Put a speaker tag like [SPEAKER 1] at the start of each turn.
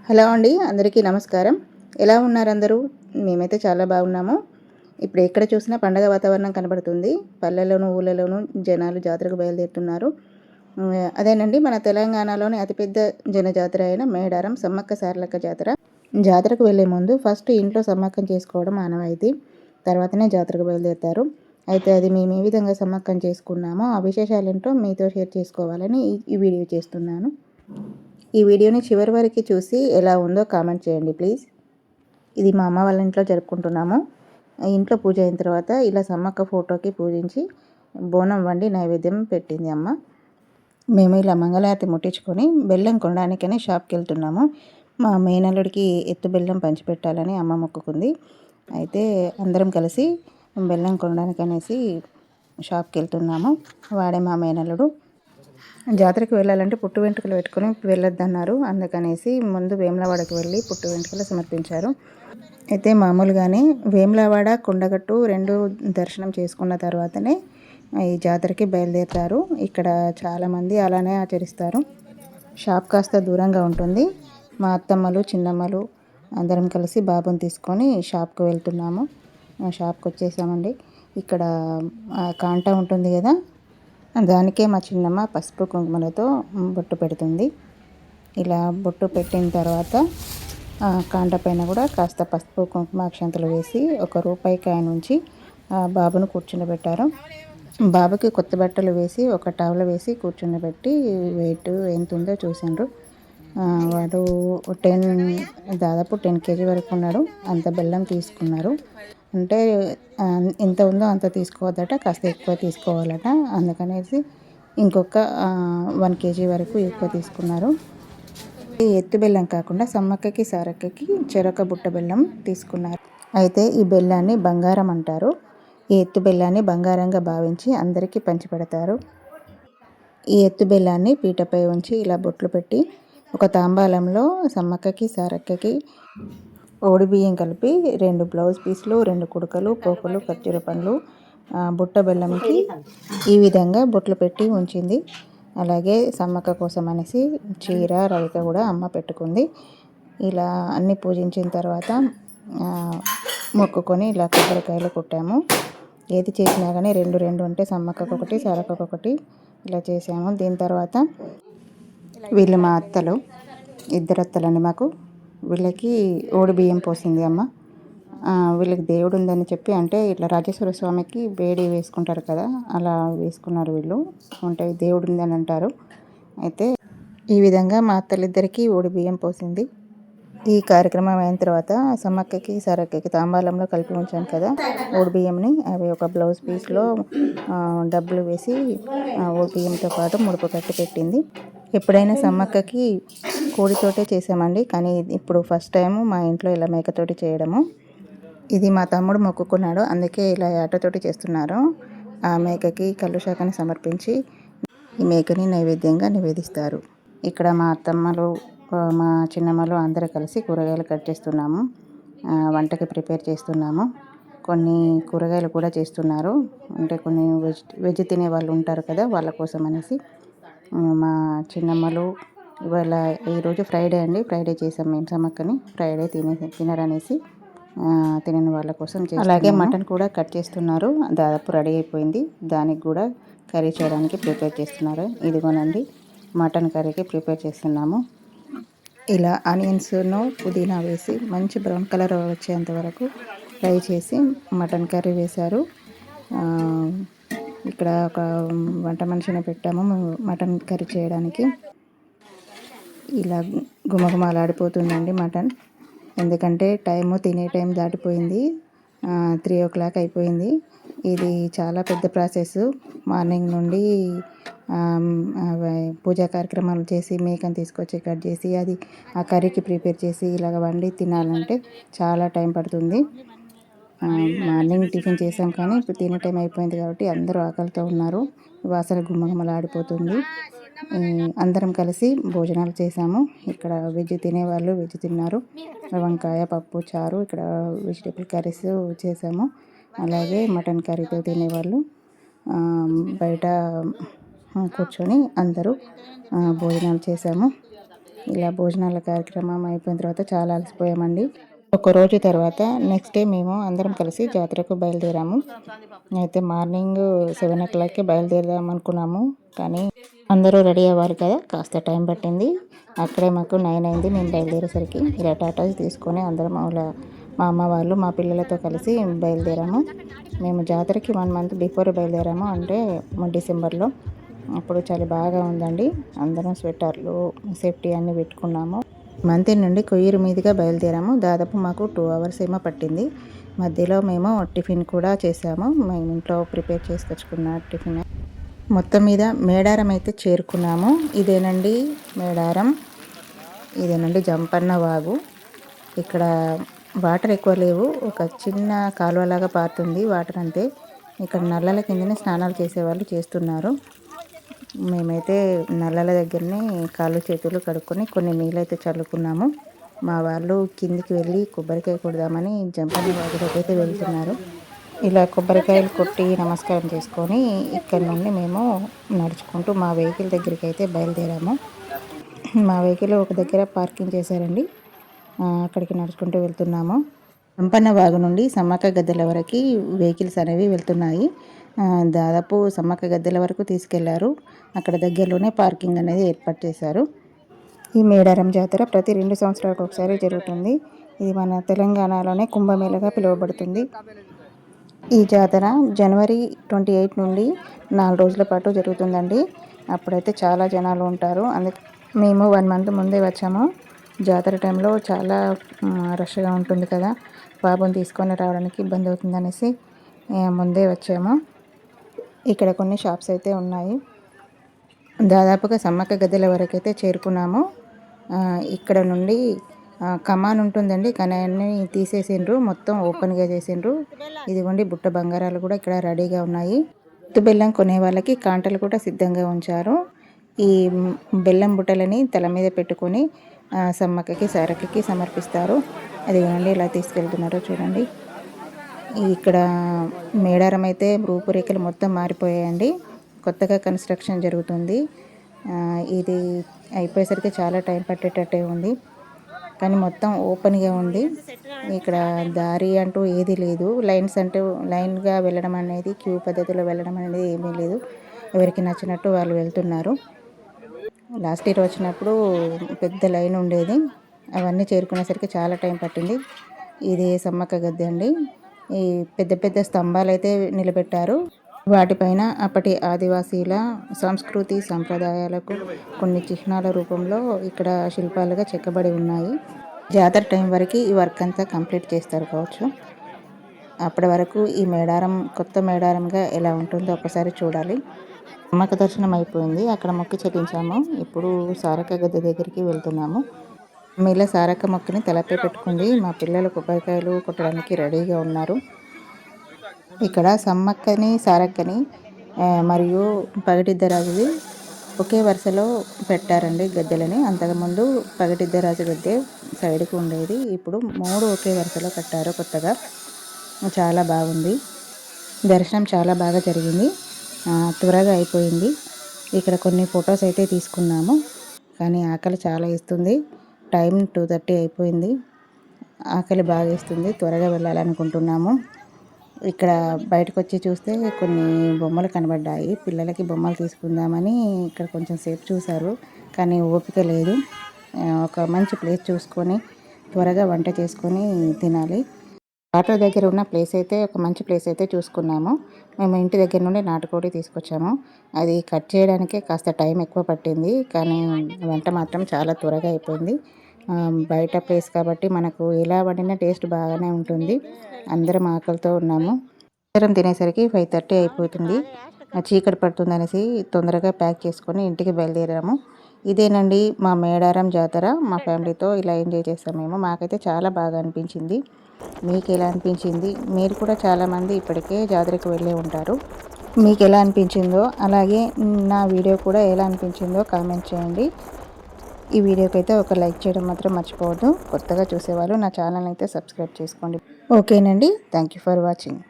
[SPEAKER 1] Hello అండి, అందరికీ నమస్కారం. ఎలా ఉన్నారు అందరూ? మేమైతే చాలా బాగున్నాము. ఇప్పుడు ఎక్కడ చూసినా పండగ వాతావరణం కనబడుతుంది. పల్లెల్లోనూ ఊళ్ళలోనూ జనాలు జాతరకు బయలుదేరుతున్నారు. అదేనండి మన తెలంగాణలోని అతిపెద్ద జనజాతర అయిన మేడారం సమ్మక్క సారలక్క జాతర. జాతరకు వెళ్ళే ముందు ఫస్ట్ ఇంట్లో సమ్మక్కం చేసుకోవడం ఆనవాయితీ. తర్వాతనే జాతరకు బయలుదేరుతారు. అయితే అది మేము ఏ విధంగా సమ్మక్కం చేసుకున్నామో ఆ విశేషాలేంటో మీతో షేర్ చేసుకోవాలని ఈ వీడియో చేస్తున్నాను. ఈ వీడియోని చివరి వరకు చూసి ఎలా ఉందో కామెంట్ చేయండి ప్లీజ్. ఇది మా అమ్మ వాళ్ళ ఇంట్లో జరుపుకుంటున్నాము. ఇంట్లో పూజ అయిన తర్వాత ఇలా సమ్మక్క ఫోటోకి పూజించి బోనం వండి నైవేద్యం పెట్టింది అమ్మ. మేము ఇలా మంగళారతి ముట్టించుకొని బెల్లం కొనడానికని షాప్కి వెళ్తున్నాము. మా మేనల్లుడికి ఎత్తు బెల్లం పంచిపెట్టాలని అమ్మ మొక్కుకుంది. అయితే అందరం కలిసి బెల్లం కొనడానికి అనేసి షాప్కి వెళ్తున్నాము. వాడే మా మేనల్లుడు. జాతరకు వెళ్ళాలంటే పుట్టు వెంట్రుకలు పెట్టుకొని వెళ్ళొద్దన్నారు. అందుకనేసి ముందు వేములవాడకి వెళ్ళి పుట్టు వెంట్రుకలు సమర్పించారు. అయితే మామూలుగానే వేములవాడ కొండగట్టు రెండు దర్శనం చేసుకున్న తర్వాతనే ఈ జాతరకి బయలుదేరుతారు. ఇక్కడ చాలామంది అలానే ఆచరిస్తారు. షాప్ కాస్త దూరంగా ఉంటుంది. మా అత్తమ్మలు చిన్నమ్మలు అందరం కలిసి బాబుని తీసుకొని షాప్కి వెళ్తున్నాము. షాప్కి వచ్చేసామండి. ఇక్కడ కాంటా ఉంటుంది కదా, దానికే మా చిన్నమ్మ పసుపు కుంకుమలతో బొట్టు పెడుతుంది. ఇలా బొట్టు పెట్టిన తర్వాత కాంట పైన కూడా కాస్త పసుపు కుంకుమ అక్షంతలు వేసి ₹1 కాయ నుంచి బాబును కూర్చుండబెట్టారు. బాబుకి కొత్త బట్టలు వేసి ఒక టవల్ వేసి కూర్చుండబెట్టి వెయిట్ ఎంత ఉందో చూసిండ్రు. వాడు దాదాపు 10 kg వరకు ఉన్నాడు. అంత బెల్లం తీసుకున్నారు. అంటే ఎంత ఉందో అంత తీసుకోవద్దట, కాస్త ఎక్కువ తీసుకోవాలట. అందుకనేసి ఇంకొక 1 kg వరకు ఎక్కువ తీసుకున్నారు. ఈ ఎత్తు బెల్లం కాకుండా సమ్మక్కకి సారక్కకి చెరొక బుట్ట బెల్లం తీసుకున్నారు. అయితే ఈ బెల్లాన్ని బంగారం అంటారు. ఈ ఎత్తు బెల్లాన్ని బంగారంగా భావించి అందరికీ పంచిపెడతారు. ఈ ఎత్తు బెల్లాన్ని పీటపై ఉంచి ఇలా బొట్లు పెట్టి ఒక తాంబాలంలో సమ్మక్కకి సారక్కకి ఓడి బియ్యం కలిపి 2 బ్లౌజ్ పీసులు, 2 కుడుకలు, పోపులు, ఖర్జూర పండ్లు, బుట్ట బెల్లంకి ఈ విధంగా బొట్లు పెట్టి ఉంచింది. అలాగే సమ్మక్క కోసం అనేసి చీర రవిక కూడా అమ్మ పెట్టుకుంది. ఇలా అన్నీ పూజించిన తర్వాత మొక్కుకొని ఇలా కొబ్బరికాయలు కొట్టాము. ఏది చేసినా కానీ 2 ఉంటే సమ్మక్కకు ఒకటి, సారక్కకు ఒకటి ఇలా చేసాము. దీని తర్వాత వీళ్ళు మా అత్తలు, 2 అత్తలండి మాకు. వీళ్ళకి ఓడి బియ్యం పోసింది అమ్మ. వీళ్ళకి దేవుడు ఉందని చెప్పి, అంటే ఇట్లా రాజేశ్వర స్వామికి బేడి వేసుకుంటారు కదా, అలా వేసుకున్నారు వీళ్ళు. అంటే దేవుడు ఉందని అంటారు. అయితే ఈ విధంగా మా అత్తలిద్దరికీ ఓడి బియ్యం పోసింది. ఈ కార్యక్రమం అయిన తర్వాత సమ్మక్కకి సారక్కకి తాంబాలంలో కలిపి ఉంచాను కదా ఓడి బియ్యంని, అవి ఒక బ్లౌజ్ పీస్లో డబ్బులు వేసి ఓడి బియ్యంతో పాటు ముడుపు కట్టి పెట్టింది. ఎప్పుడైనా సమ్మక్కకి కోడితోటే చేసామండి, కానీ ఇప్పుడు ఫస్ట్ టైం మా ఇంట్లో ఇలా మేకతోటి చేయడము. ఇది మా తమ్ముడు మొక్కుకున్నాడు, అందుకే ఇలా ఆటతోటి చేస్తున్నారు. ఆ మేకకి కళ్ళు శాఖని సమర్పించి ఈ మేకని నైవేద్యంగా నివేదిస్తారు. ఇక్కడ మా అత్తమ్మలు, మా చిన్నమ్మలు అందరూ కలిసి కూరగాయలు కట్ చేస్తున్నాము. వంటకి ప్రిపేర్ చేస్తున్నాము. కొన్ని కూరగాయలు కూడా చేస్తున్నారు. అంటే కొన్ని వెజ్ తినే వాళ్ళు ఉంటారు కదా, వాళ్ళ కోసం అనేసి. మా చిన్నమ్మలు ఇవాళ ఈరోజు ఫ్రైడే అండి, ఫ్రైడే చేసాం మేము సమ్మక్కని. ఫ్రైడే తినరనేసి తినని వాళ్ళ కోసం చేస్తున్నాము. అలాగే మటన్ కూడా కట్ చేస్తున్నారు. దాదాపు రెడీ అయిపోయింది. దానికి కూడా కర్రీ చేయడానికి ప్రిపేర్ చేస్తున్నారు. ఇదిగోనండి మటన్ కర్రీకి ప్రిపేర్ చేస్తున్నాము. ఇలా ఆనియన్స్ను పుదీనా వేసి మంచి బ్రౌన్ కలర్ వచ్చేంత వరకు ఫ్రై చేసి మటన్ కర్రీ వేశారు. ఇక్కడ ఒక వంట మనిషిని పెట్టాము మటన్ కర్రీ చేయడానికి. ఇలా గుమగుమలాడిపోతుందండి మటన్. ఎందుకంటే తినే టైం దాటిపోయింది. 3 o'clock అయిపోయింది. ఇది చాలా పెద్ద ప్రాసెస్. మార్నింగ్ నుండి పూజా కార్యక్రమాలు చేసి మేకను తీసుకొచ్చి కట్ చేసి అది ఆ కర్రీకి ప్రిపేర్ చేసి ఇలాగ వండి తినాలంటే చాలా టైం పడుతుంది. మార్నింగ్ టిఫిన్ చేసాం, కానీ ఇప్పుడు తినే టైం అయిపోయింది కాబట్టి అందరూ ఆకలితో ఉన్నారు. వాసన గుమగుమలాడిపోతుంది. అందరం కలిసి భోజనాలు చేసాము. ఇక్కడ వెజ్ తినేవాళ్ళు వెజ్ తిన్నారు. వంకాయ, పప్పు, చారు, ఇక్కడ వెజిటేబుల్ కర్రీస్ చేసాము. అలాగే మటన్ కర్రీతో తినేవాళ్ళు బయట కూర్చొని అందరూ భోజనాలు చేసాము. ఇలా భోజనాల కార్యక్రమం అయిపోయిన తర్వాత చాలా అలసిపోయామండి. ఒక రోజు తర్వాత నెక్స్ట్ డే మేము అందరం కలిసి జాతరకు బయలుదేరాము. అయితే మార్నింగ్ 7 బయలుదేరదాం అనుకున్నాము, కానీ అందరూ రెడీ అవ్వాలి కదా, కాస్త టైం పట్టింది. అక్కడే మాకు 9 అయింది మేము బయలుదేరేసరికి. ఇలా టాటాస్ తీసుకొని అందరం మా అమ్మ వాళ్ళు మా పిల్లలతో కలిసి బయలుదేరాము. మేము జాతరకి 1 మంత్ బిఫోర్ బయలుదేరాము, అంటే డిసెంబర్లో. అప్పుడు చలి బాగా ఉందండి. అందరం స్వెటర్లు, సేఫ్టీ అన్నీ పెట్టుకున్నాము. మంతి నుండి కొయ్యూరు మీదుగా బయలుదేరాము. దాదాపు మాకు 2 అవర్స్ ఏమో పట్టింది. మధ్యలో మేము టిఫిన్ కూడా చేసాము. మేము ఇంట్లో ప్రిపేర్ చేసుకొచ్చుకున్న టిఫిన్. మొత్తం మీద మేడారం అయితే చేరుకున్నాము. ఇదేనండి మేడారం, ఇదేనండి జంపన్న వాగు. ఇక్కడ వాటర్ ఎక్కువ లేవు, ఒక చిన్న కాలువలాగా పారుతుంది వాటర్ అంతే. ఇక్కడ నల్లల కిందనే స్నానాలు చేసేవాళ్ళు చేస్తున్నారు. మేమైతే నల్లల దగ్గరనే కాళ్ళు చేతులు కడుక్కొని కొన్ని నీళ్ళైతే చల్లుకున్నాము. మా వాళ్ళు కిందికి వెళ్ళి కొబ్బరికాయ కొడదామని జంపన్న వాగులోకి అయితే వెళ్తున్నారు. ఇలా కొబ్బరికాయలు కొట్టి నమస్కారం చేసుకొని ఇక్కడ నుండి మేము నడుచుకుంటూ మా వెహికల్ దగ్గరికి అయితే బయలుదేరాము. మా వెహికల్ ఒక దగ్గర పార్కింగ్ చేశారండి, అక్కడికి నడుచుకుంటూ వెళ్తున్నాము. జంపన్న వాగు నుండి సమ్మక్క గద్దెల వరకు వెహికల్స్ అనేవి వెళ్తున్నాయి. దాదాపు సమ్మక్క గద్దెల వరకు తీసుకెళ్లారు. అక్కడ దగ్గరలోనే పార్కింగ్ అనేది ఏర్పాటు చేశారు. ఈ మేడారం జాతర ప్రతి 2 సంవత్సరాలకు ఒకసారి జరుగుతుంది. ఇది మన తెలంగాణలోనే కుంభమేళగా పిలువబడుతుంది. ఈ జాతర జనవరి 28 నుండి 4 రోజుల పాటు జరుగుతుందండి. అప్పుడైతే చాలా జనాలు ఉంటారు. మేము 1 మంత్ ముందే వచ్చాము. జాతర టైంలో చాలా రష్గా ఉంటుంది కదా, బాబుని తీసుకొని రావడానికి ఇబ్బంది అవుతుందనేసి ముందే వచ్చాము. ఇక్కడ కొన్ని షాప్స్ అయితే ఉన్నాయి. దాదాపుగా సమ్మక్క గద్దెల వరకు అయితే చేరుకున్నాము. ఇక్కడ నుండి కమాన్ ఉంటుందండి, కానీ అన్నీ తీసేసిండ్రు, మొత్తం ఓపెన్గా చేసిండ్రు. ఇదిగోండి బుట్ట బంగారాలు కూడా ఇక్కడ రెడీగా ఉన్నాయి. ఎత్తు బెల్లం కొనే వాళ్ళకి కాంటలు కూడా సిద్ధంగా ఉంచారు. ఈ బెల్లం బుట్టలని తల మీద పెట్టుకొని సమ్మక్కకి సారక్కకి సమర్పిస్తారు. అదిగోండి ఇలా తీసుకెళ్తున్నారో చూడండి. ఇక్కడ మేడారం అయితే రూపురేఖలు మొత్తం మారిపోయాయండి. కొత్తగా కన్స్ట్రక్షన్ జరుగుతుంది. ఇది అయిపోయేసరికి చాలా టైం పట్టేటట్టే ఉంది, కానీ మొత్తం ఓపెన్గా ఉంది. ఇక్కడ దారి అంటూ ఏది లేదు. లైన్గా వెళ్ళడం అనేది, క్యూ పద్ధతిలో వెళ్ళడం అనేది ఏమీ లేదు. ఎవరికి నచ్చినట్టు వాళ్ళు వెళ్తున్నారు. లాస్ట్ ఇయర్ వచ్చినప్పుడు పెద్ద లైన్ ఉండేది. అవన్నీ చేరుకునేసరికి చాలా టైం పట్టింది. ఇది సమ్మక్క గద్దె అండి. ఈ పెద్ద పెద్ద స్తంభాలు అయితే నిలబెట్టారు. వాటిపైన అప్పటి ఆదివాసీల సంస్కృతి సంప్రదాయాలకు కొన్ని చిహ్నాల రూపంలో ఇక్కడ శిల్పాలుగా చెక్కబడి ఉన్నాయి. జాతర టైం వరకు ఈ వర్క్ అంతా కంప్లీట్ చేస్తారు కావచ్చు. అప్పటి వరకు ఈ మేడారం కొత్త మేడారంగా ఎలా ఉంటుందో ఒకసారి చూడాలి. అమ్మక దర్శనం అయిపోయింది, అక్కడ మొక్కి చెల్లించాము. ఇప్పుడు సారక్క గద్దె దగ్గరికి వెళ్తున్నాము. మీలో సారక్క మొక్కని తలపై పెట్టుకుంది. మా పిల్లలు కొబ్బరికాయలు కొట్టడానికి రెడీగా ఉన్నారు. ఇక్కడ సమ్మక్కని, సారక్కని మరియు పగటిద్దరాజుది ఒకే వరుసలో పెట్టారండి గద్దెలని. అంతకుముందు పగటిద్దరాజు గద్దె సైడ్కి ఉండేది, ఇప్పుడు 3 ఒకే వరుసలో కట్టారు కొత్తగా. చాలా బాగుంది. దర్శనం చాలా బాగా జరిగింది, త్వరగా అయిపోయింది. ఇక్కడ కొన్ని ఫొటోస్ అయితే తీసుకున్నాము, కానీ ఆకలి చాలా ఇస్తుంది. టైం 2:30 అయిపోయింది. ఆకలి బాగా వేస్తుంది, త్వరగా వెళ్ళాలనుకుంటున్నాము. ఇక్కడ బయటకు వచ్చి చూస్తే కొన్ని బొమ్మలు కనబడ్డాయి. పిల్లలకి బొమ్మలు తీసుకుందామని ఇక్కడ కొంచెం సేపు చూశారు, కానీ ఓపిక లేదు. ఒక మంచి ప్లేస్ చూసుకొని త్వరగా వంట చేసుకొని తినాలి. వాటర్ దగ్గర ఉన్న ప్లేస్ అయితే ఒక మంచి ప్లేస్ అయితే చూసుకున్నాము. మేము ఇంటి దగ్గర నుండి నాటుకోడి తీసుకొచ్చాము. అది కట్ చేయడానికే కాస్త టైం ఎక్కువ పట్టింది, కానీ వంట మాత్రం చాలా త్వరగా అయిపోయింది. బయట ప్లేస్ కాబట్టి మనకు ఎలా వండినా టేస్ట్ బాగానే ఉంటుంది. అందరం ఆకలితో ఉన్నాము. అందరం తినేసరికి 5:30 అయిపోతుంది. చీకటి పడుతుంది అనేసి తొందరగా ప్యాక్ చేసుకొని ఇంటికి బయలుదేరాము. ఇదేనండి మా మేడారం జాతర. మా ఫ్యామిలీతో ఇలా ఎంజాయ్ చేస్తాం మేము. మాకైతే చాలా బాగా అనిపించింది. మీకు ఎలా అనిపించింది? మీరు కూడా చాలామంది ఇప్పటికే జాతరకు వెళ్ళే ఉంటారు. మీకు ఎలా అనిపించిందో, అలాగే నా వీడియో కూడా ఎలా అనిపించిందో కామెంట్ చేయండి. ఈ వీడియోకి అయితే ఒక లైక్ చేయడం మాత్రం మర్చిపోవద్దు. కొత్తగా చూసేవాళ్ళు నా ఛానల్ అయితే సబ్స్క్రైబ్ చేసుకోండి. ఓకేనండి, థ్యాంక్ యూ ఫర్ వాచింగ్.